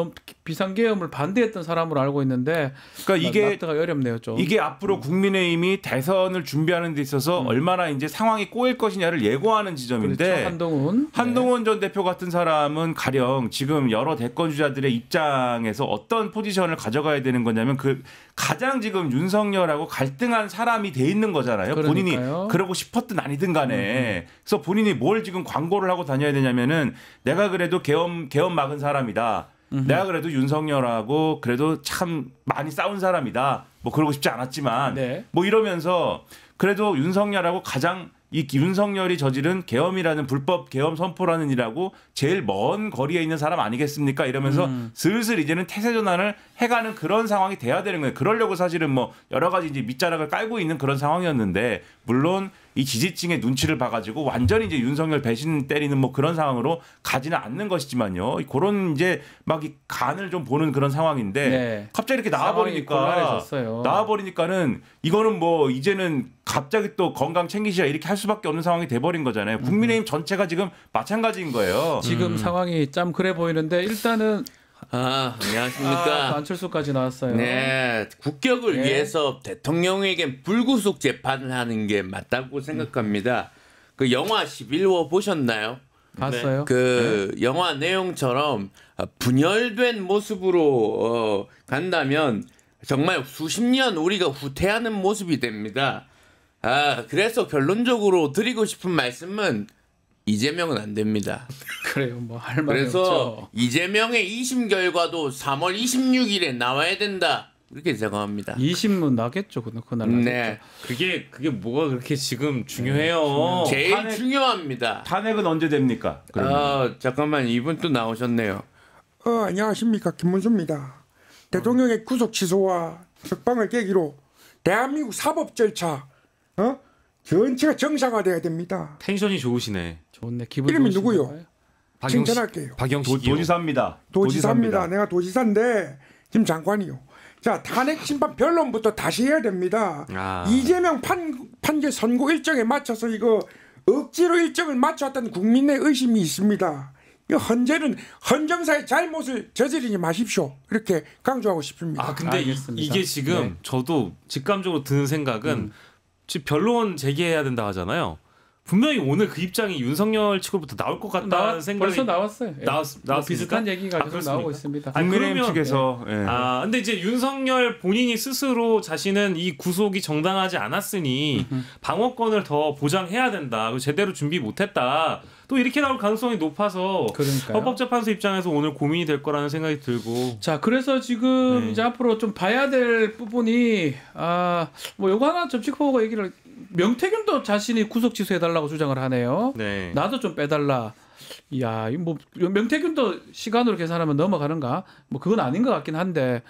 비상계엄을 반대했던 사람으로 알고 있는데 그러니까 이게 납득하기 어렵네요 좀. 이게 앞으로 국민의힘이 대선을 준비하는 데 있어서 얼마나 이제 상황이 꼬일 것이냐를 예고하는 지점인데 그렇죠. 한동훈 전 대표 같은 사람은 가령 지금 여러 대권 주자들의 입장에서 어떤 포지션을 가져가야 되는 거냐면 그 가장 지금 윤석열하고 갈등한 사람이 돼 있는 거잖아요. 그러니까요. 본인이 그러고 싶었든 아니든 간에. 그래서 본인이 뭘 지금 광고를 하고 다녀야 되냐면은 내가 그래도 계엄 막은 사람이다. 내가 그래도 윤석열하고 그래도 참 많이 싸운 사람이다. 뭐 그러고 싶지 않았지만 뭐 이러면서 그래도 윤석열하고 가장 이 윤석열이 저지른 계엄이라는 불법 계엄 선포라는 일하고 제일 먼 거리에 있는 사람 아니겠습니까? 이러면서 슬슬 이제는 태세 전환을 해가는 그런 상황이 돼야 되는 거예요. 그러려고 사실은 뭐 여러 가지 이제 밑자락을 깔고 있는 그런 상황이었는데 물론 이 지지층의 눈치를 봐가지고 완전히 이제 윤석열 배신 때리는 뭐 그런 상황으로 가지는 않는 것이지만요. 그런 이제 막 이 간을 좀 보는 그런 상황인데 갑자기 이렇게 나와버리니까는 이거는 뭐 이제는 갑자기 또 건강 챙기시라 이렇게 할 수밖에 없는 상황이 돼버린 거잖아요. 국민의힘 전체가 지금 마찬가지인 거예요. 지금 상황이 참 그래 보이는데 일단은 안녕하십니까. 안철수까지 나왔어요. 네, 국격을 위해서 대통령에게 불구속 재판을 하는 게 맞다고 생각합니다. 그 영화 11호 보셨나요? 봤어요. 그 영화 내용처럼 분열된 모습으로 간다면 정말 수십 년 우리가 후퇴하는 모습이 됩니다. 그래서 결론적으로 드리고 싶은 말씀은 이재명은 안 됩니다. 그래요. 뭐 할 말이 그래서 없죠. 이재명의 2심 결과도 3월 26일에 나와야 된다. 이렇게 생각합니다. 2심은 나겠죠. 그날 나겠죠. 네. 그게 뭐가 그렇게 지금 중요해요. 제일 중요합니다. 탄핵은 언제 됩니까? 잠깐만 이분 또 나오셨네요. 안녕하십니까 김문수입니다. 대통령의 구속 취소와 석방을 계기로 대한민국 사법 절차 전체가 정상화돼야 됩니다. 텐션이 좋으시네. 좋네. 기분 이름이 좋으신가 누구요? 봐요. 칭찬할게요. 박영식 도지사입니다. 도지사입니다. 내가 도지사인데 지금 장관이요. 자, 탄핵 심판 변론부터 다시 해야 됩니다. 이재명 판결 선고 일정에 맞춰서 이거 억지로 일정을 맞춰왔다는 국민의 의심이 있습니다. 이 헌재는 헌정사의 잘못을 저지르지 마십시오. 이렇게 강조하고 싶습니다. 근데 이게 지금 저도 직감적으로 드는 생각은 지금 변론 제기해야 된다 하잖아요. 분명히 오늘 그 입장이 윤석열 측으로부터 나올 것 같다는 생각이 벌써 나왔어요. 예. 나왔습니까? 비슷한 얘기가 계속 나오고 있습니다. 국민의힘 측에서 근데 이제 윤석열 본인이 스스로 자신은 이 구속이 정당하지 않았으니 방어권을 더 보장해야 된다. 그리고 제대로 준비 못했다. 또 이렇게 나올 가능성이 높아서 그러니까요. 헌법재판소 입장에서 오늘 고민이 될 거라는 생각이 들고. 자, 그래서 지금 이제 앞으로 좀 봐야 될 부분이 뭐 요거 하나 좀 짚어보고 얘기를. 명태균도 자신이 구속 취소해달라고 주장을 하네요. 네. 나도 좀 빼달라. 이야, 뭐 명태균도 시간으로 계산하면 넘어가는가? 뭐 그건 아닌 것 같긴 한데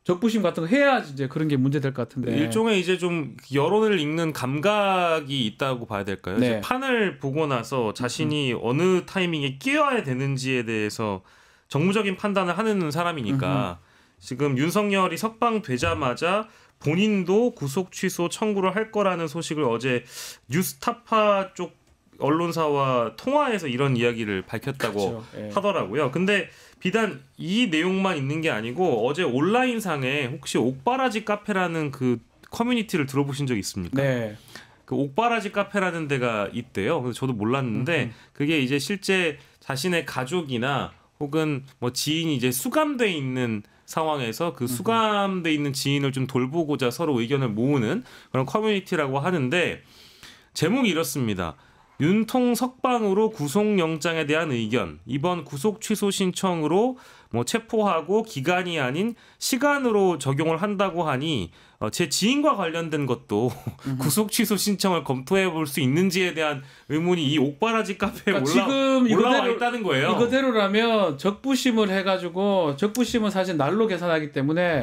적부심 같은 거 해야지 이제 그런 게 문제될 것 같은데. 일종의 이제 좀 여론을 읽는 감각이 있다고 봐야 될까요? 네. 이제 판을 보고 나서 자신이 어느 타이밍에 끼어야 되는지에 대해서 정무적인 판단을 하는 사람이니까 지금 윤석열이 석방되자마자 본인도 구속 취소 청구를 할 거라는 소식을 어제 뉴스타파 쪽 언론사와 통화해서 이런 이야기를 밝혔다고 그렇죠. 예. 하더라고요. 근데 비단 이 내용만 있는 게 아니고 어제 온라인상에 혹시 옥바라지 카페라는 그 커뮤니티를 들어보신 적 있습니까? 네. 그 옥바라지 카페라는 데가 있대요. 그래서 저도 몰랐는데 그게 이제 실제 자신의 가족이나 혹은 뭐 지인이 이제 수감돼 있는 상황에서 그 수감돼 있는 지인을 좀 돌보고자 서로 의견을 모으는 그런 커뮤니티라고 하는데 제목이 이렇습니다. 윤통 석방으로 구속영장에 대한 의견. 이번 구속 취소 신청으로 뭐 체포하고 기간이 아닌 시간으로 적용을 한다고 하니 제 지인과 관련된 것도 구속 취소 신청을 검토해 볼 수 있는지에 대한 의문이 이 옥바라지 카페에 그러니까 지금 올라와 있다는 거예요. 이거대로라면 적부심을 해가지고 적부심은 사실 날로 계산하기 때문에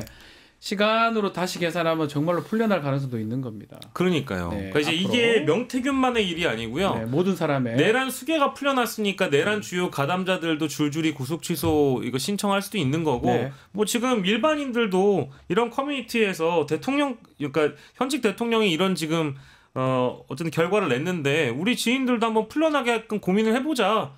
시간으로 다시 계산하면 정말로 풀려날 가능성도 있는 겁니다. 그러니까요. 네, 그러니까 이제 이게 명태균만의 일이 아니고요. 네, 모든 사람의 내란 수계가 풀려났으니까 내란 주요 가담자들도 줄줄이 구속 취소 이거 신청할 수도 있는 거고 네. 뭐 지금 일반인들도 이런 커뮤니티에서 그러니까 현직 대통령이 이런 지금 어쨌든 결과를 냈는데 우리 지인들도 한번 풀려나게끔 고민을 해보자.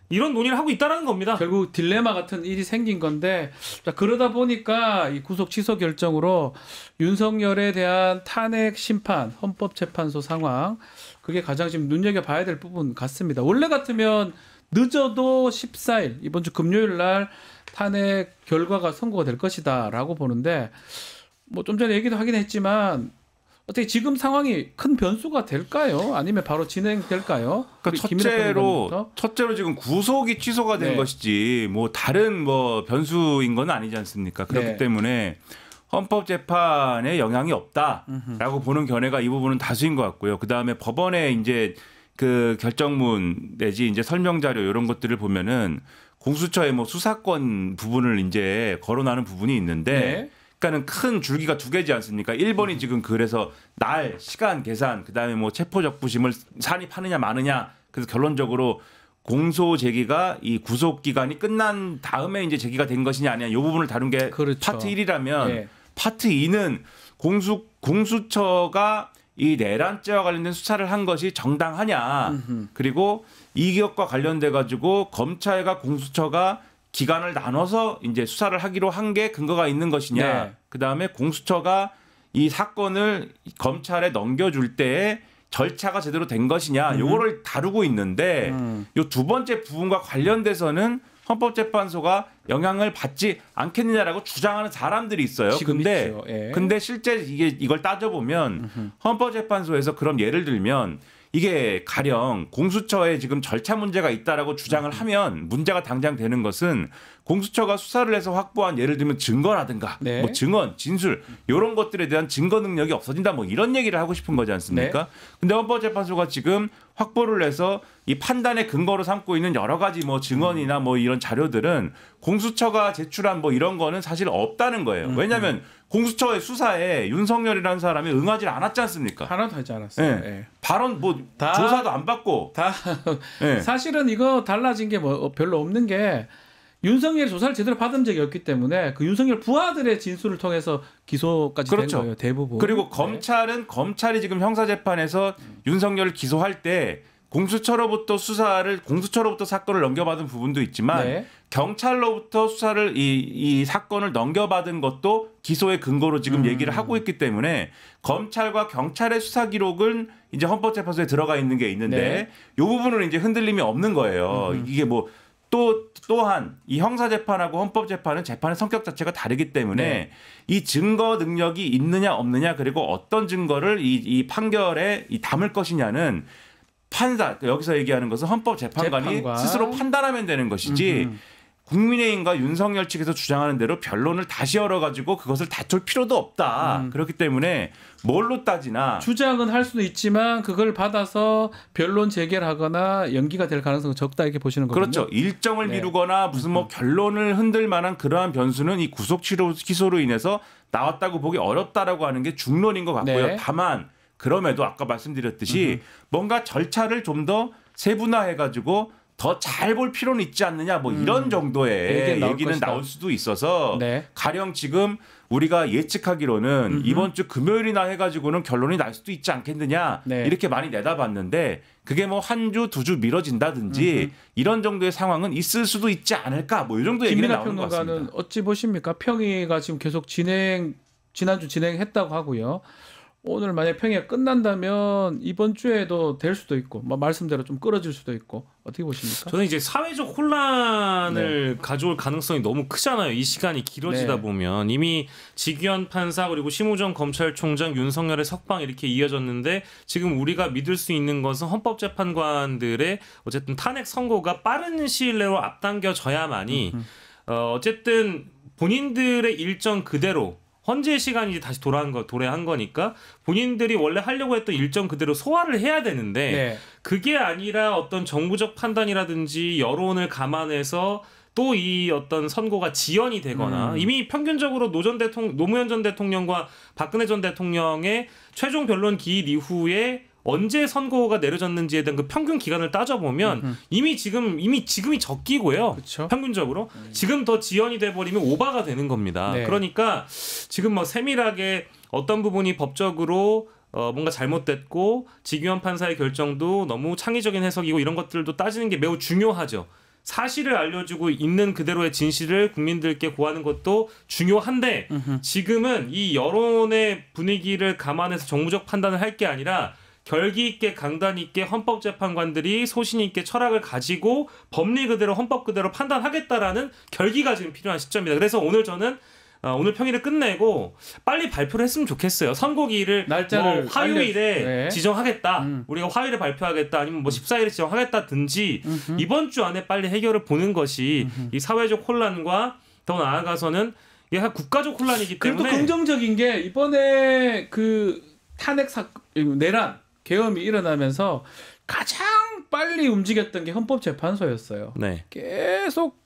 이런 논의를 하고 있다는 겁니다. 결국 딜레마 같은 일이 생긴 건데 자, 그러다 보니까 이 구속 취소 결정으로 윤석열에 대한 탄핵 심판 헌법재판소 상황 그게 가장 지금 눈여겨봐야 될 부분 같습니다. 원래 같으면 늦어도 14일 이번 주 금요일 날 탄핵 결과가 선고가 될 것이다라고 보는데 뭐 좀 전에 얘기도 하긴 했지만 어떻게 지금 상황이 큰 변수가 될까요? 아니면 바로 진행될까요? 그러니까 첫째로 지금 구속이 취소가 된 것이지 뭐 다른 뭐 변수인 건 아니지 않습니까? 그렇기 때문에 헌법재판에 영향이 없다라고 보는 견해가 이 부분은 다수인 것 같고요. 그 다음에 법원의 이제 그 결정문 내지 이제 설명 자료 이런 것들을 보면은 공수처의 뭐 수사권 부분을 이제 거론하는 부분이 있는데. 그러니까는 큰 줄기가 두 개지 않습니까? 1번이 지금 그래서 날, 시간 계산, 그다음에 뭐 체포적부심을 산입하느냐 마느냐. 그래서 결론적으로 공소 제기가 이 구속 기간이 끝난 다음에 이제 제기가 된 것이냐 아니냐. 이 부분을 다룬 게 그렇죠. 파트 1이라면 파트 2는 공수처가 이 내란죄와 관련된 수사를 한 것이 정당하냐. 그리고 이것과 관련돼 가지고 검찰과 공수처가 기간을 나눠서 이제 수사를 하기로 한 게 근거가 있는 것이냐. 그다음에 공수처가 이 사건을 검찰에 넘겨줄 때에 절차가 제대로 된 것이냐. 요거를 다루고 있는데 요 두 번째 부분과 관련돼서는 헌법재판소가 영향을 받지 않겠느냐라고 주장하는 사람들이 있어요. 근데 실제 이걸 따져보면 헌법재판소에서 그럼 예를 들면 이게 가령 공수처에 지금 절차 문제가 있다라고 주장을 하면 문제가 당장 되는 것은 공수처가 수사를 해서 확보한 예를 들면 증거라든가 뭐 증언, 진술 이런 것들에 대한 증거 능력이 없어진다 뭐 이런 얘기를 하고 싶은 거지 않습니까? 근데 헌법재판소가 지금 확보를 해서 이 판단의 근거로 삼고 있는 여러 가지 뭐 증언이나 뭐 이런 자료들은 공수처가 제출한 뭐 이런 거는 사실 없다는 거예요. 왜냐하면 공수처의 수사에 윤석열이라는 사람이 응하지 않았지 않습니까? 하나도 하지 않았어요. 발언 뭐 조사도 안 받고 사실은 이거 달라진 게 뭐 별로 없는 게 윤석열 조사를 제대로 받은 적이 없기 때문에 그 윤석열 부하들의 진술을 통해서 기소까지 된 거예요. 대부분. 그리고 검찰이 지금 형사재판에서 윤석열을 기소할 때 공수처로부터 사건을 넘겨받은 부분도 있지만 네. 경찰로부터 수사를 이 사건을 넘겨받은 것도 기소의 근거로 지금 얘기를 하고 있기 때문에 검찰과 경찰의 수사 기록은 이제 헌법재판소에 들어가 있는 게 있는데 네. 이 부분은 이제 흔들림이 없는 거예요. 이게 뭐 또한 이 형사재판하고 헌법재판은 재판의 성격 자체가 다르기 때문에 네. 이 증거 능력이 있느냐 없느냐 그리고 어떤 증거를 이 판결에 담을 것이냐는 판사 여기서 얘기하는 것은 헌법재판관이 재판관. 스스로 판단하면 되는 것이지 국민의힘과 윤석열 측에서 주장하는 대로 변론을 다시 열어가지고 그것을 다툴 필요도 없다. 그렇기 때문에 뭘로 따지나 주장은 할 수도 있지만 그걸 받아서 변론 재개를 하거나 연기가 될 가능성은 적다 이렇게 보시는 거군요. 그렇죠. 일정을 네. 미루거나 무슨 뭐 결론을 흔들 만한 그러한 변수는 이 구속 기소로 인해서 나왔다고 보기 어렵다라고 하는 게 중론인 것 같고요. 네. 다만 그럼에도 아까 말씀드렸듯이 뭔가 절차를 좀 더 세분화해가지고 더 잘 볼 필요는 있지 않느냐 뭐 이런 정도의 얘기는 나올 수도 있어서 네. 가령 지금 우리가 예측하기로는 이번 주 금요일이나 해가지고는 결론이 날 수도 있지 않겠느냐 네. 이렇게 많이 내다봤는데 그게 뭐 한 주, 두 주 미뤄진다든지 이런 정도의 상황은 있을 수도 있지 않을까 뭐 이 정도 얘기는 김민하 나오는 것 같습니다. 평론가는 어찌 보십니까? 평의가 지금 계속 지난주 진행했다고 하고요. 오늘 만약 평의가 끝난다면 이번 주에도 될 수도 있고 뭐 말씀대로 좀 끌어질 수도 있고 어떻게 보십니까? 저는 이제 사회적 혼란을 가져올 가능성이 너무 크잖아요. 이 시간이 길어지다 네. 보면 이미 지규현 판사 그리고 심우정 검찰총장 윤석열의 석방 이렇게 이어졌는데 지금 우리가 믿을 수 있는 것은 헌법재판관들의 어쨌든 탄핵 선고가 빠른 시일 내로 앞당겨져야만이 어쨌든 본인들의 일정 그대로 헌재 시간이 이제 다시 도래한 거니까 본인들이 원래 하려고 했던 일정 그대로 소화를 해야 되는데 네. 그게 아니라 어떤 정부적 판단이라든지 여론을 감안해서 또 이 어떤 선고가 지연이 되거나 이미 평균적으로 노무현 전 대통령과 박근혜 전 대통령의 최종 변론 기일 이후에 언제 선고가 내려졌는지에 대한 그 평균 기간을 따져보면 이미 지금이 적기고요. 그쵸? 평균적으로 지금 더 지연이 돼버리면 오바가 되는 겁니다. 네. 그러니까 지금 뭐 세밀하게 어떤 부분이 법적으로 뭔가 잘못됐고 지규현 판사의 결정도 너무 창의적인 해석이고 이런 것들도 따지는 게 매우 중요하죠. 사실을 알려주고 있는 그대로의 진실을 국민들께 고하는 것도 중요한데 지금은 이 여론의 분위기를 감안해서 정무적 판단을 할 게 아니라 결기 있게 강단 있게 헌법재판관들이 소신 있게 철학을 가지고 법리 그대로 헌법 그대로 판단하겠다라는 결기가 지금 필요한 시점입니다. 그래서 오늘 저는 오늘 평일을 끝내고 빨리 발표를 했으면 좋겠어요. 선고기일을 날짜를 뭐 화요일에 네. 지정하겠다. 우리가 화요일에 발표하겠다. 아니면 뭐 14일에 지정하겠다든지 이번 주 안에 빨리 해결을 보는 것이 이 사회적 혼란과 더 나아가서는 이게 국가적 혼란이기 그래도 때문에 긍정적인 게 이번에 그 탄핵 내란 계엄이 일어나면서 가장 빨리 움직였던 게 헌법재판소였어요. 네. 계속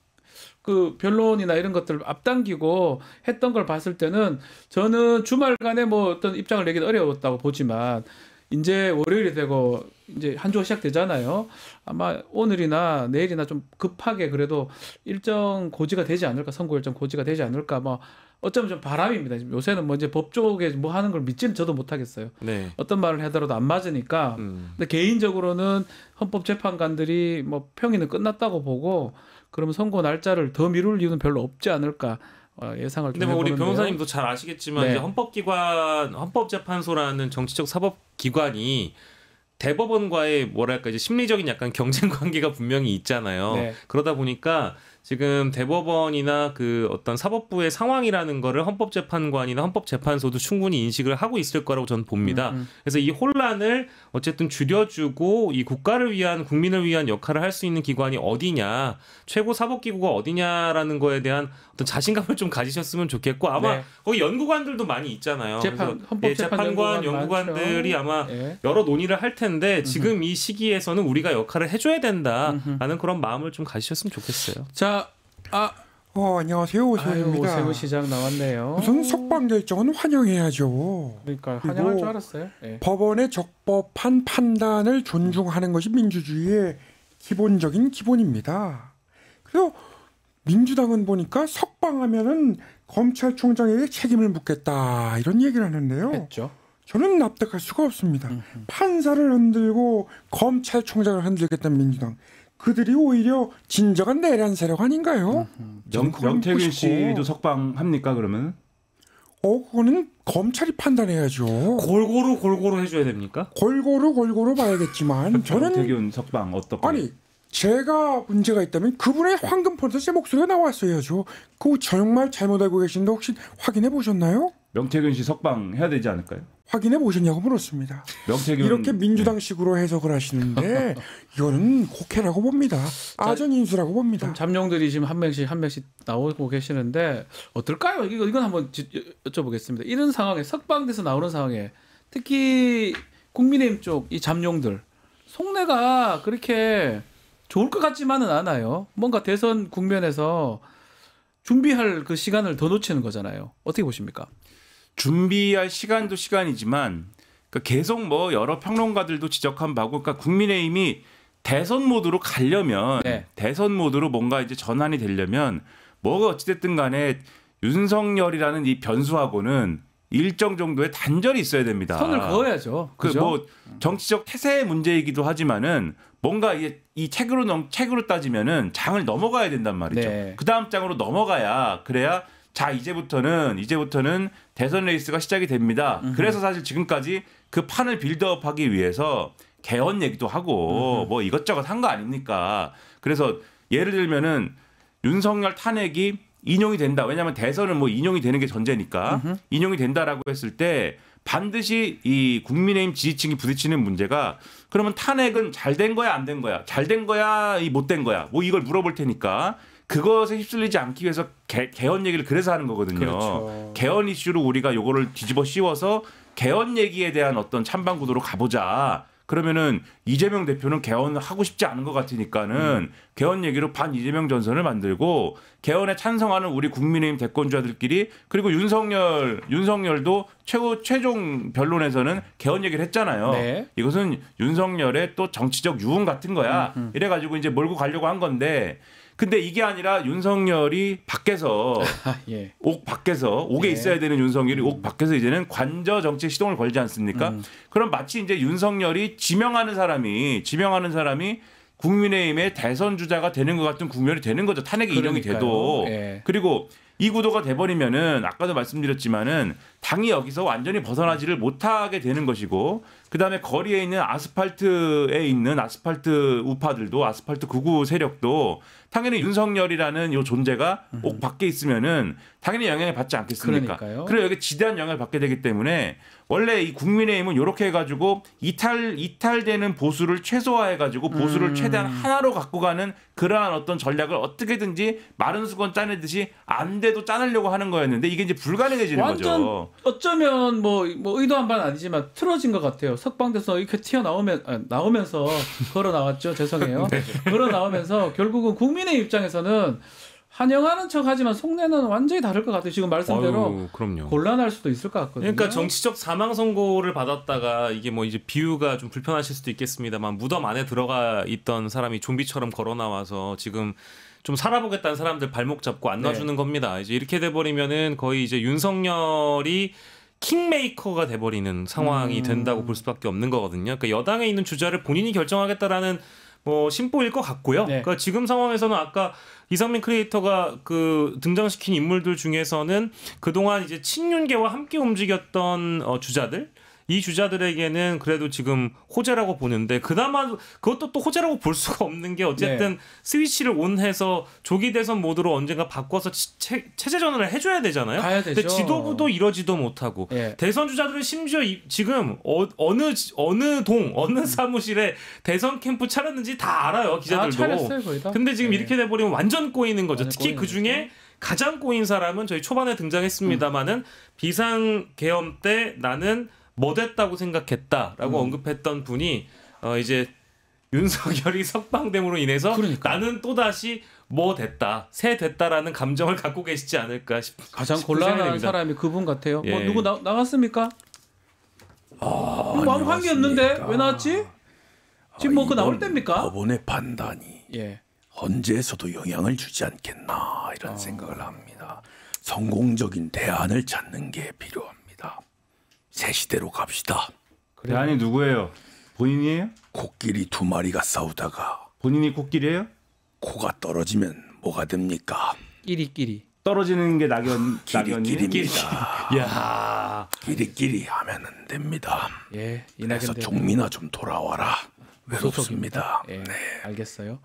그 변론이나 이런 것들을 앞당기고 했던 걸 봤을 때는 저는 주말간에 뭐 어떤 입장을 내기는 어려웠다고 보지만 이제 월요일이 되고 이제 한 주가 시작되잖아요. 아마 오늘이나 내일이나 좀 급하게 그래도 일정 고지가 되지 않을까, 선고 일정 고지가 되지 않을까, 뭐 어쩌면 좀 바람입니다. 요새는 뭐 이제 법 쪽에 뭐 하는 걸 믿지는 저도 못하겠어요. 네. 어떤 말을 하더라도 안 맞으니까. 근데 개인적으로는 헌법재판관들이 뭐 평의는 끝났다고 보고 그러면 선고 날짜를 더 미룰 이유는 별로 없지 않을까 예상을 좀 근데 뭐 우리 해보는데요. 변호사님도 잘 아시겠지만 네. 이제 헌법재판소라는 정치적 사법기관이 대법원과의 뭐랄까 이제 심리적인 약간 경쟁 관계가 분명히 있잖아요. 네. 그러다 보니까 지금 대법원이나 그 어떤 사법부의 상황이라는 거를 헌법재판관이나 헌법재판소도 충분히 인식을 하고 있을 거라고 저는 봅니다. 그래서 이 혼란을 어쨌든 줄여주고 이 국가를 위한 국민을 위한 역할을 할 수 있는 기관이 어디냐, 최고 사법기구가 어디냐라는 거에 대한 어떤 자신감을 좀 가지셨으면 좋겠고 아마 네. 거기 연구관들도 많이 있잖아요. 헌법재판 연구관들이 많죠. 아마 네. 여러 논의를 할 텐데 지금 이 시기에서는 우리가 역할을 해줘야 된다라는 그런 마음을 좀 가지셨으면 좋겠어요. 자, 안녕하세요. 아유, 오세훈입니다. 오세훈 시장 나왔네요. 우선 석방 결정은 환영해야죠. 그러니까 그리고 환영할 줄 알았어요. 네. 법원의 적법한 판단을 존중하는 것이 민주주의의 기본적인 기본입니다. 그래서 민주당은 보니까 석방하면은 검찰총장에게 책임을 묻겠다 이런 얘기를 하는데요. 했죠. 저는 납득할 수가 없습니다. 판사를 흔들고 검찰총장을 흔들겠다는 민주당. 그들이 오히려 진정한 내란 세력 아닌가요? 명태균 씨도 석방합니까 그러면? 그거는 검찰이 판단해야죠. 골고루 해줘야 됩니까? 골고루 봐야겠지만 저는 명태균 석방 어떻게? 아니 제가 문제가 있다면 그분의 황금 폰트 제 목소리가 나왔어야죠. 그거 정말 잘못 알고 계신데 혹시 확인해 보셨나요? 명태균 씨 석방해야 되지 않을까요? 확인해 보셨냐고 물었습니다. 명태균 이렇게 민주당식으로 해석을 하시는데 이거는 곡해라고 봅니다. 아전인수라고 봅니다. 좀 잠룡들이 지금 한 명씩 나오고 계시는데 어떨까요? 이건 한번 여쭤보겠습니다. 이런 상황에 석방돼서 나오는 상황에 특히 국민의힘 쪽 이 잠룡들 속내가 그렇게 좋을 것 같지만은 않아요. 뭔가 대선 국면에서 준비할 그 시간을 더 놓치는 거잖아요. 어떻게 보십니까? 준비할 시간도 시간이지만 그러니까 계속 뭐 여러 평론가들도 지적한 바고 그러니까 국민의힘이 대선 모드로 가려면 네. 대선 모드로 뭔가 이제 전환이 되려면 뭐가 어찌됐든 간에 윤석열이라는 이 변수하고는 일정 정도의 단절이 있어야 됩니다. 선을 그어야죠. 그 뭐 정치적 태세의 문제이기도 하지만은 뭔가 이 책으로 따지면은 장을 넘어가야 된단 말이죠. 네. 그 다음 장으로 넘어가야 그래야 자 이제부터는 대선 레이스가 시작이 됩니다. 그래서 사실 지금까지 그 판을 빌드업하기 위해서 개헌 얘기도 하고 뭐 이것저것 한 거 아닙니까? 그래서 예를 들면은 윤석열 탄핵이 인용이 된다. 왜냐하면 대선은 뭐 인용이 되는 게 전제니까 인용이 된다라고 했을 때 반드시 이 국민의힘 지지층이 부딪히는 문제가 그러면 탄핵은 잘 된 거야 안 된 거야? 잘 된 거야 못 된 거야? 뭐 이걸 물어볼 테니까 그것에 휩쓸리지 않기 위해서 개헌 얘기를 그래서 하는 거거든요. 그렇죠. 개헌 이슈로 우리가 요거를 뒤집어 씌워서 개헌 얘기에 대한 어떤 찬반 구도로 가보자. 그러면은 이재명 대표는 개헌하고 싶지 않은 것 같으니까는 개헌 얘기로 반 이재명 전선을 만들고 개헌에 찬성하는 우리 국민의힘 대권주자들끼리 그리고 윤석열도 최종 변론에서는 개헌 얘기를 했잖아요. 네. 이것은 윤석열의 또 정치적 유흥 같은 거야. 이래가지고 이제 몰고 가려고 한 건데. 근데 이게 아니라 윤석열이 밖에서 예. 옥에 있어야 되는 윤석열이 옥 밖에서 이제는 관저 정책 시동을 걸지 않습니까? 그럼 마치 이제 윤석열이 지명하는 사람이 국민의힘의 대선 주자가 되는 것 같은 국면이 되는 거죠. 탄핵이 인용이 돼도. 예. 그리고 이 구도가 돼버리면은 아까도 말씀드렸지만은 당이 여기서 완전히 벗어나지를 못하게 되는 것이고 그다음에 거리에 있는 아스팔트에 있는 아스팔트 우파들도 아스팔트 극우 세력도 당연히 윤석열이라는 이 존재가 옥 밖에 있으면은 당연히 영향을 받지 않겠습니까? 그러니까요. 그래 여기 지대한 영향을 받게 되기 때문에 원래 이 국민의힘은 이렇게 해가지고 이탈되는 보수를 최소화해가지고 보수를 최대한 하나로 갖고 가는 그러한 어떤 전략을 어떻게든지 마른 수건 짜내듯이 안 돼도 짜내려고 하는 거였는데 이게 이제 불가능해지는 완전 거죠. 어쩌면 뭐 의도한 바는 아니지만 틀어진 것 같아요. 석방돼서 이렇게 나오면서 걸어 나왔죠. 죄송해요. 네. 걸어 나오면서 결국은 국민의 입장에서는 환영하는 척하지만 속내는 완전히 다를 것 같아요. 지금 말씀대로 그럼요. 곤란할 수도 있을 것 같거든요. 그러니까 정치적 사망 선고를 받았다가 이게 뭐 이제 비유가 좀 불편하실 수도 있겠습니다만 무덤 안에 들어가 있던 사람이 좀비처럼 걸어 나와서 지금 좀 살아보겠다는 사람들 발목 잡고 안 놔주는 겁니다. 이제 이렇게 돼버리면은 거의 이제 윤석열이 킹메이커가 돼버리는 상황이 된다고 볼 수밖에 없는 거거든요. 그러니까 여당에 있는 주자를 본인이 결정하겠다라는 뭐 심보일 것 같고요. 네. 그러니까 지금 상황에서는 아까 이상민 크리에이터가 그 등장시킨 인물들 중에서는 그동안 이제 친윤계와 함께 움직였던 주자들. 이 주자들에게는 그래도 지금 호재라고 보는데 그나마 그것도 또 호재라고 볼 수가 없는 게 어쨌든 스위치를 온해서 조기 대선 모드로 언젠가 바꿔서 체제 전환을 해줘야 되잖아요. 가야 되죠. 근데 지도부도 이러지도 못하고 대선 주자들은 심지어 지금 어느 사무실에 대선 캠프 차렸는지 다 알아요. 기자들도. 다 차렸어요, 거의 다. 근데 지금 이렇게 돼버리면 완전 꼬이는 거죠. 특히 그 중에 거죠. 가장 꼬인 사람은 저희 초반에 등장했습니다마는 비상계엄 때 나는 뭐 됐다고 생각했다라고 언급했던 분이 이제 윤석열이 석방됨으로 인해서 나는 또다시 뭐 됐다, 새 됐다라는 감정을 갖고 계시지 않을까 싶습니다. 가장 곤란한 사람이 그분 같아요. 뭐 누구 나갔습니까? 아무 관계 없는데 왜 나왔지? 지금 뭐 그 나올 때입니까? 법원의 판단이 헌재에서도 영향을 주지 않겠나 이런 생각을 합니다. 성공적인 대안을 찾는 게 필요합니다. 새 시대로 갑시다. 대안이 누구예요? 본인이에요? 코끼리 2마리가 싸우다가 본인이 코끼리예요? 코가 떨어지면 뭐가 됩니까? 끼리끼리. 떨어지는 게 낙연이에요? 끼리입니다. 야, 끼리끼리 하면 안 됩니다. 예, 그래서 이낙연 대표. 종민아 좀 돌아와라. 외롭습니다. 예, 네. 알겠어요.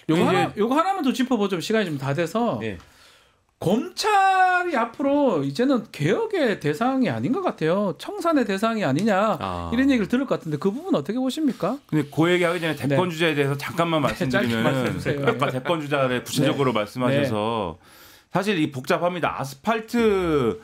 요거 하나만 더 짚어보죠. 시간이 좀 다 돼서. 네. 검찰이 앞으로 이제는 개혁의 대상이 아닌 것 같아요. 청산의 대상이 아니냐 이런 얘기를 들을 것 같은데 그 부분 어떻게 보십니까? 근데 그 얘기하기 전에 대권 주자에 대해서 잠깐만 짧게 말씀해 말씀드리면 주세요. 아까 대권 주자를 구체적으로 말씀하셔서 사실 이 복잡합니다. 아스팔트의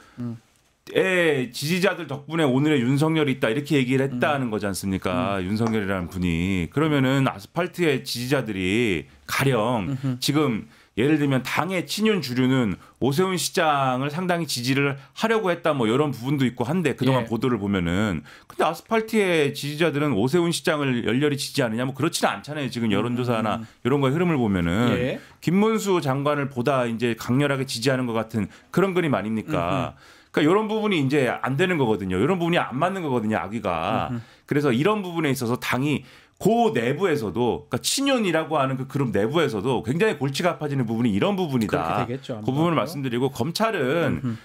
지지자들 덕분에 오늘의 윤석열이 있다 이렇게 얘기를 했다는 거지 않습니까? 윤석열이라는 분이. 그러면은 아스팔트의 지지자들이 가령 지금 예를 들면 당의 친윤 주류는 오세훈 시장을 상당히 지지를 하려고 했다 뭐 이런 부분도 있고 한데 그동안 보도를 보면은 근데 아스팔트의 지지자들은 오세훈 시장을 열렬히 지지하느냐 뭐 그렇지는 않잖아요. 지금 여론조사나 이런 거의 흐름을 보면은 김문수 장관을 보다 이제 강렬하게 지지하는 것 같은 그런 그림 아닙니까? 그러니까 이런 부분이 이제 안 되는 거거든요. 이런 부분이 안 맞는 거거든요. 악의가. 그래서 이런 부분에 있어서 당이 그 내부에서도 그러니까 친윤이라고 하는 그 그룹 내부에서도 굉장히 골치가 아파지는 부분이 이런 부분이다. 되겠죠, 그 부분을 말씀드리고 검찰은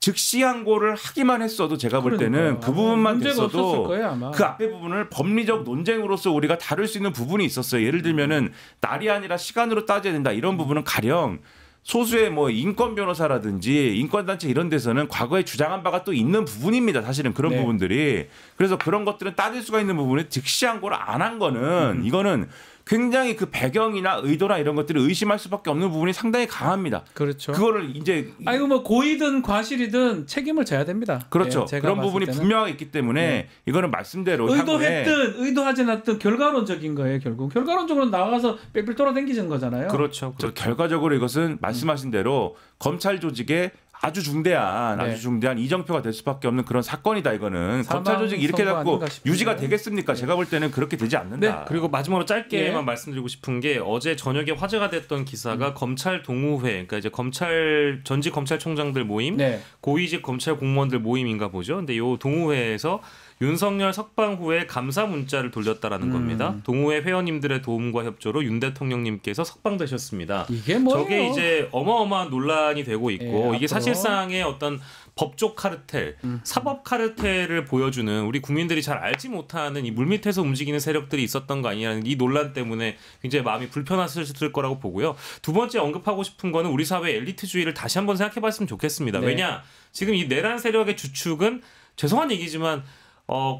즉시 항고를 하기만 했어도 제가 볼 때는 그 부분만 됐어도 거예요, 그 앞에 부분을 법리적 논쟁으로서 우리가 다룰 수 있는 부분이 있었어요. 예를 들면은 날이 아니라 시간으로 따져야 된다. 이런 부분은 가령 소수의 뭐 인권 변호사라든지 인권단체 이런 데서는 과거에 주장한 바가 또 있는 부분입니다. 사실은 그런 부분들이. 그래서 그런 것들은 따질 수가 있는 부분에 즉시 항고를 안 한 거는 이거는 굉장히 그 배경이나 의도나 이런 것들을 의심할 수밖에 없는 부분이 상당히 강합니다. 그렇죠. 그거를 이제 아이고 뭐 고의든 과실이든 책임을 져야 됩니다. 그렇죠. 예, 그런 부분이 분명하게 있기 때문에 이거는 말씀대로 의도했든 의도하지 않았든 결과론적인 거예요. 결과론적으로 나가서 빽빽 돌아다니는 거잖아요. 그렇죠. 결과적으로 이것은 말씀하신 대로 검찰 조직의 아주 중대한 이정표가 될 수밖에 없는 그런 사건이다. 이거는 검찰 조직 이렇게 잡고 유지가 되겠습니까? 제가 볼 때는 그렇게 되지 않는다. 그리고 마지막으로 짧게만 말씀드리고 싶은 게 어제 저녁에 화제가 됐던 기사가 검찰 동우회, 그러니까 이제 전직 검찰총장들 모임, 고위직 검찰 공무원들 모임인가 보죠. 근데 요 동우회에서 윤석열 석방 후에 감사 문자를 돌렸다라는 겁니다. 동호회 회원님들의 도움과 협조로 윤 대통령님께서 석방되셨습니다. 이게 뭐예요? 저게 이제 어마어마한 논란이 되고 있고 이게 사실상의 어떤 법조 카르텔, 사법 카르텔을 보여주는 우리 국민들이 잘 알지 못하는 이 물밑에서 움직이는 세력들이 있었던 거 아니냐는 이 논란 때문에 굉장히 마음이 불편하셨을 거라고 보고요. 두 번째 언급하고 싶은 거는 우리 사회의 엘리트주의를 다시 한번 생각해봤으면 좋겠습니다. 왜냐? 지금 이 내란 세력의 주축은 죄송한 얘기지만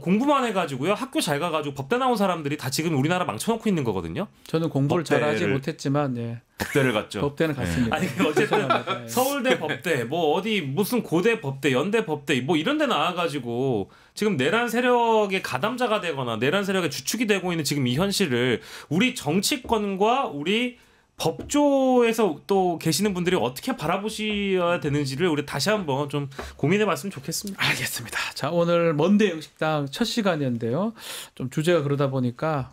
공부만 해가지고요. 학교 잘 가가지고 법대 나온 사람들이 다 지금 우리나라 망쳐놓고 있는 거거든요. 저는 공부를 잘하지 못했지만 법대를 갔죠. 법대는 갔습니다. 아니 어쨌든 서울대 법대, 뭐 어디 무슨 고대 법대, 연대 법대 뭐 이런 데 나와가지고 지금 내란 세력의 가담자가 되거나 내란 세력의 주축이 되고 있는 지금 이 현실을 우리 정치권과 우리 법조에서 또 계시는 분들이 어떻게 바라보셔야 되는지를 우리 다시 한번 좀 고민해봤으면 좋겠습니다. 알겠습니다. 자, 오늘 먼데이 영식당 첫 시간이었는데요. 좀 주제가 그러다 보니까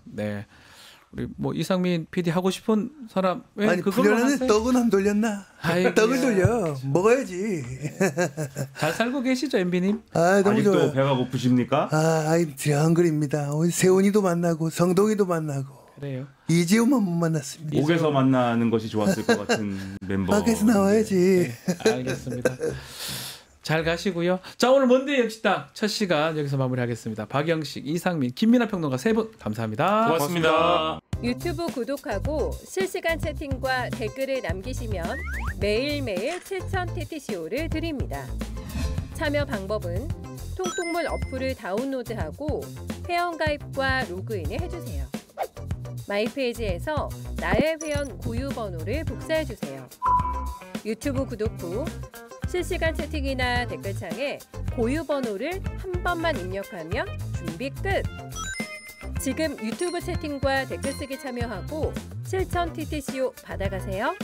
우리 뭐 이상민 PD 하고 싶은 사람 아니 불려는 떡은 안 돌렸나? 떡을 돌려 먹어야지. 잘 살고 계시죠, MB님? 너무 아직도 좋아요. 배가 고프십니까? 드렁그립니다. 오늘 세훈이도 만나고 성동이도 만나고. 그래요. 이재호만 못 만났습니다. 옥에서 만나는 것이 좋았을 것 같은 멤버. 밖에서 나와야지. 알겠습니다. 잘 가시고요. 자, 오늘 먼데이 영식당 첫 시간 여기서 마무리하겠습니다. 박영식, 이상민, 김민하 평론가 세 분 감사합니다. 고맙습니다. 유튜브 구독하고 실시간 채팅과 댓글을 남기시면 매일매일 실천 TTCO를 드립니다. 참여 방법은 통통물 어플을 다운로드하고 회원가입과 로그인을 해주세요. 마이페이지에서 나의 회원 고유 번호를 복사해주세요. 유튜브 구독 후 실시간 채팅이나 댓글창에 고유 번호를 한 번만 입력하면 준비 끝! 지금 유튜브 채팅과 댓글 쓰기 참여하고 실천 TTCO 받아가세요.